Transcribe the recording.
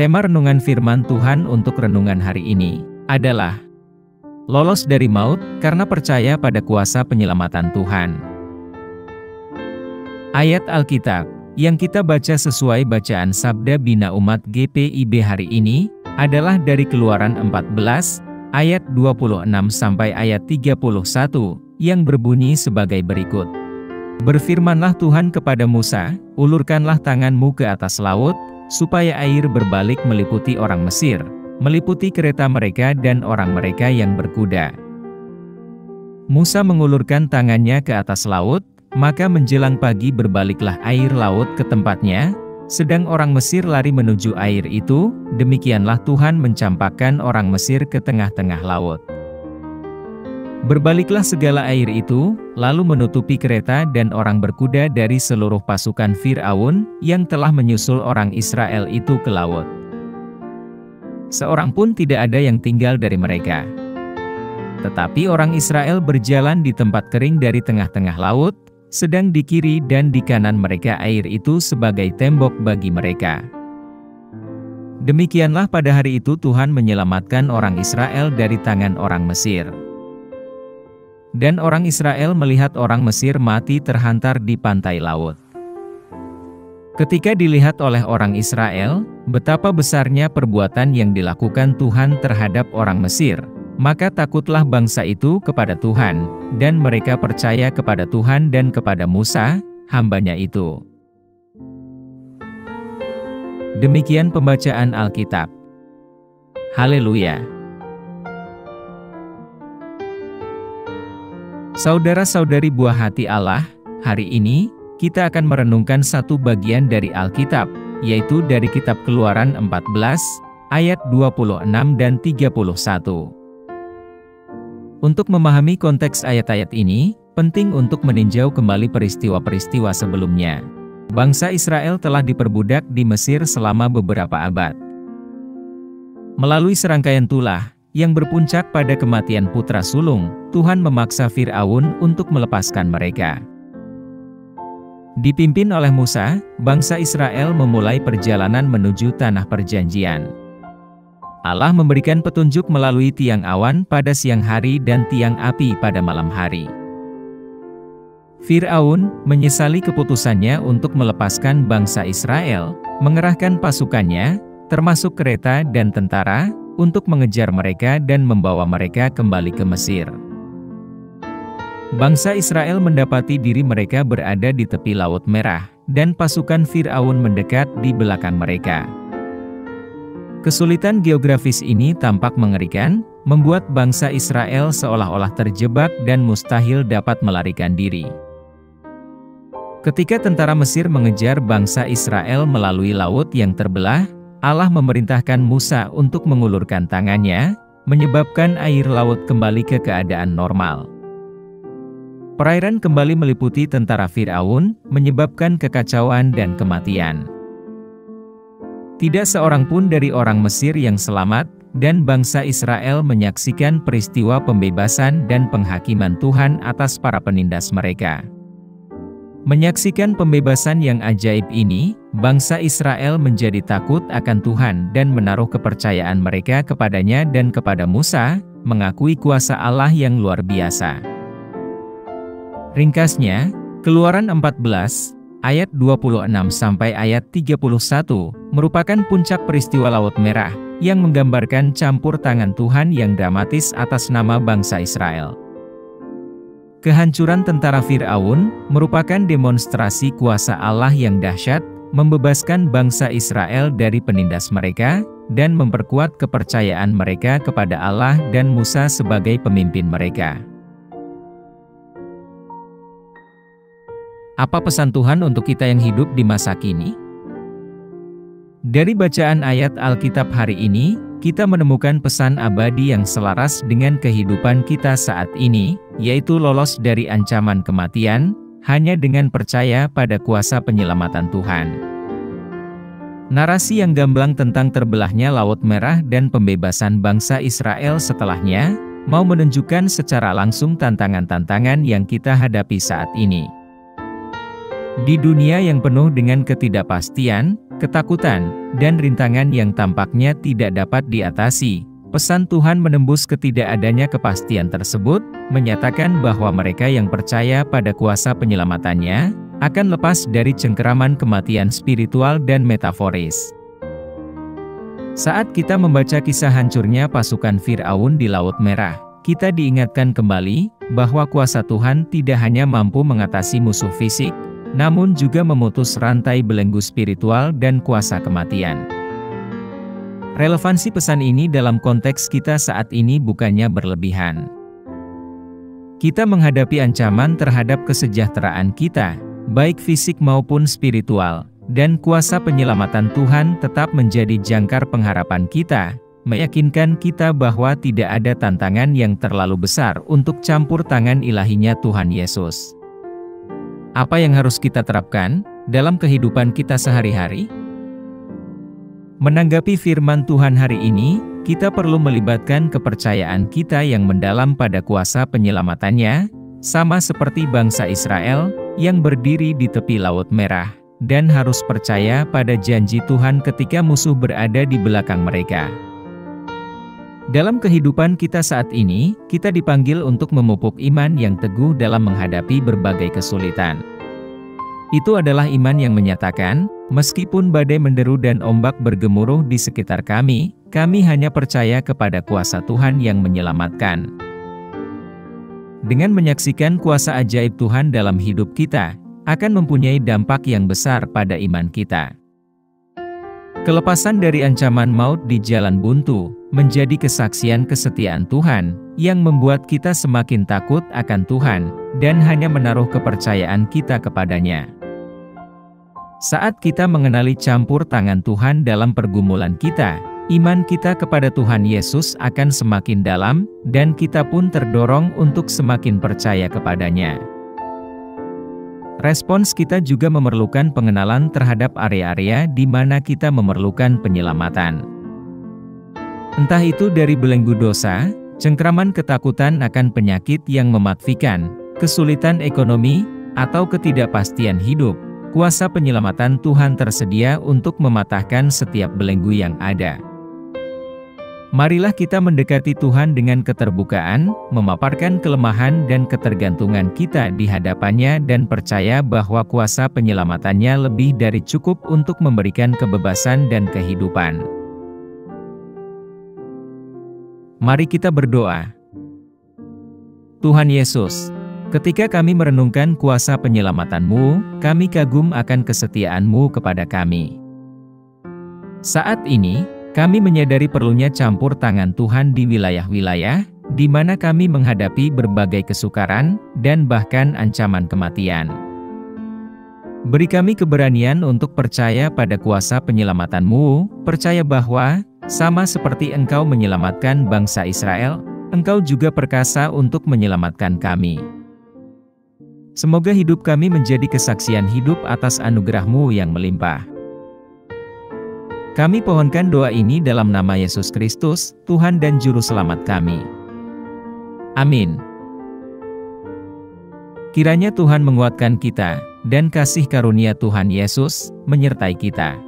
Tema renungan firman Tuhan untuk renungan hari ini adalah lolos dari maut karena percaya pada kuasa penyelamatan Tuhan. Ayat Alkitab yang kita baca sesuai bacaan Sabda Bina Umat GPIB hari ini adalah dari Keluaran 14 ayat 26 sampai ayat 31 yang berbunyi sebagai berikut. Berfirmanlah Tuhan kepada Musa, ulurkanlah tanganmu ke atas laut, supaya air berbalik meliputi orang Mesir, meliputi kereta mereka dan orang mereka yang berkuda. Musa mengulurkan tangannya ke atas laut, maka menjelang pagi berbaliklah air laut ke tempatnya, sedang orang Mesir lari menuju air itu, demikianlah Tuhan mencampakkan orang Mesir ke tengah-tengah laut. Berbaliklah segala air itu, lalu menutupi kereta dan orang berkuda dari seluruh pasukan Fir'aun yang telah menyusul orang Israel itu ke laut. Seorang pun tidak ada yang tinggal dari mereka. Tetapi orang Israel berjalan di tempat kering dari tengah-tengah laut, sedang di kiri dan di kanan mereka air itu sebagai tembok bagi mereka. Demikianlah pada hari itu Tuhan menyelamatkan orang Israel dari tangan orang Mesir. Dan orang Israel melihat orang Mesir mati terhantar di pantai laut. Ketika dilihat oleh orang Israel, betapa besarnya perbuatan yang dilakukan Tuhan terhadap orang Mesir, maka takutlah bangsa itu kepada Tuhan, dan mereka percaya kepada Tuhan dan kepada Musa, hamba-Nya itu. Demikian pembacaan Alkitab. Haleluya! Saudara-saudari buah hati Allah, hari ini, kita akan merenungkan satu bagian dari Alkitab, yaitu dari kitab Keluaran 14, ayat 26 dan 31. Untuk memahami konteks ayat-ayat ini, penting untuk meninjau kembali peristiwa-peristiwa sebelumnya. Bangsa Israel telah diperbudak di Mesir selama beberapa abad. Melalui serangkaian tulah, yang berpuncak pada kematian putra sulung, Tuhan memaksa Fir'aun untuk melepaskan mereka. Dipimpin oleh Musa, bangsa Israel memulai perjalanan menuju tanah perjanjian. Allah memberikan petunjuk melalui tiang awan pada siang hari dan tiang api pada malam hari. Fir'aun menyesali keputusannya untuk melepaskan bangsa Israel, mengerahkan pasukannya, termasuk kereta dan tentara, untuk mengejar mereka dan membawa mereka kembali ke Mesir. Bangsa Israel mendapati diri mereka berada di tepi Laut Merah, dan pasukan Fir'aun mendekat di belakang mereka. Kesulitan geografis ini tampak mengerikan, membuat bangsa Israel seolah-olah terjebak dan mustahil dapat melarikan diri. Ketika tentara Mesir mengejar bangsa Israel melalui laut yang terbelah, Allah memerintahkan Musa untuk mengulurkan tangannya, menyebabkan air laut kembali ke keadaan normal. Perairan kembali meliputi tentara Fir'aun, menyebabkan kekacauan dan kematian. Tidak seorang pun dari orang Mesir yang selamat, dan bangsa Israel menyaksikan peristiwa pembebasan dan penghakiman Tuhan atas para penindas mereka. Menyaksikan pembebasan yang ajaib ini, bangsa Israel menjadi takut akan Tuhan dan menaruh kepercayaan mereka kepadanya dan kepada Musa, mengakui kuasa Allah yang luar biasa. Ringkasnya, Keluaran 14, ayat 26 sampai ayat 31, merupakan puncak peristiwa Laut Merah, yang menggambarkan campur tangan Tuhan yang dramatis atas nama bangsa Israel. Kehancuran tentara Fir'aun merupakan demonstrasi kuasa Allah yang dahsyat, membebaskan bangsa Israel dari penindas mereka, dan memperkuat kepercayaan mereka kepada Allah dan Musa sebagai pemimpin mereka. Apa pesan Tuhan untuk kita yang hidup di masa kini? Dari bacaan ayat Alkitab hari ini, kita menemukan pesan abadi yang selaras dengan kehidupan kita saat ini, yaitu lolos dari ancaman kematian, hanya dengan percaya pada kuasa penyelamatan Tuhan. Narasi yang gamblang tentang terbelahnya Laut Merah dan pembebasan bangsa Israel setelahnya, mau menunjukkan secara langsung tantangan-tantangan yang kita hadapi saat ini. Di dunia yang penuh dengan ketidakpastian, ketakutan, dan rintangan yang tampaknya tidak dapat diatasi. Pesan Tuhan menembus ketidakadanya kepastian tersebut, menyatakan bahwa mereka yang percaya pada kuasa penyelamatannya, akan lepas dari cengkeraman kematian spiritual dan metaforis. Saat kita membaca kisah hancurnya pasukan Firaun di Laut Merah, kita diingatkan kembali, bahwa kuasa Tuhan tidak hanya mampu mengatasi musuh fisik, namun juga memutus rantai belenggu spiritual dan kuasa kematian. Relevansi pesan ini dalam konteks kita saat ini bukannya berlebihan. Kita menghadapi ancaman terhadap kesejahteraan kita, baik fisik maupun spiritual, dan kuasa penyelamatan Tuhan tetap menjadi jangkar pengharapan kita, meyakinkan kita bahwa tidak ada tantangan yang terlalu besar untuk campur tangan ilahinya Tuhan Yesus. Apa yang harus kita terapkan dalam kehidupan kita sehari-hari? Menanggapi firman Tuhan hari ini, kita perlu melibatkan kepercayaan kita yang mendalam pada kuasa penyelamatannya, sama seperti bangsa Israel yang berdiri di tepi Laut Merah, dan harus percaya pada janji Tuhan ketika musuh berada di belakang mereka. Dalam kehidupan kita saat ini, kita dipanggil untuk memupuk iman yang teguh dalam menghadapi berbagai kesulitan. Itu adalah iman yang menyatakan, meskipun badai menderu dan ombak bergemuruh di sekitar kami hanya percaya kepada kuasa Tuhan yang menyelamatkan. Dengan menyaksikan kuasa ajaib Tuhan dalam hidup kita, akan mempunyai dampak yang besar pada iman kita. Kelepasan dari ancaman maut di jalan buntu, menjadi kesaksian kesetiaan Tuhan, yang membuat kita semakin takut akan Tuhan, dan hanya menaruh kepercayaan kita kepadanya. Saat kita mengenali campur tangan Tuhan dalam pergumulan kita, iman kita kepada Tuhan Yesus akan semakin dalam, dan kita pun terdorong untuk semakin percaya kepadanya. Respons kita juga memerlukan pengenalan terhadap area-area di mana kita memerlukan penyelamatan. Entah itu dari belenggu dosa, cengkraman ketakutan akan penyakit yang mematikan, kesulitan ekonomi, atau ketidakpastian hidup, kuasa penyelamatan Tuhan tersedia untuk mematahkan setiap belenggu yang ada. Marilah kita mendekati Tuhan dengan keterbukaan, memaparkan kelemahan dan ketergantungan kita di hadapannya dan percaya bahwa kuasa penyelamatannya lebih dari cukup untuk memberikan kebebasan dan kehidupan. Mari kita berdoa. Tuhan Yesus, ketika kami merenungkan kuasa penyelamatan-Mu, kami kagum akan kesetiaan-Mu kepada kami. Saat ini, kami menyadari perlunya campur tangan Tuhan di wilayah-wilayah, di mana kami menghadapi berbagai kesukaran, dan bahkan ancaman kematian. Beri kami keberanian untuk percaya pada kuasa penyelamatan-Mu, percaya bahwa, sama seperti Engkau menyelamatkan bangsa Israel, Engkau juga perkasa untuk menyelamatkan kami. Semoga hidup kami menjadi kesaksian hidup atas anugerah-Mu yang melimpah. Kami pohonkan doa ini dalam nama Yesus Kristus, Tuhan dan Juru Selamat kami. Amin. Kiranya Tuhan menguatkan kita, dan kasih karunia Tuhan Yesus menyertai kita.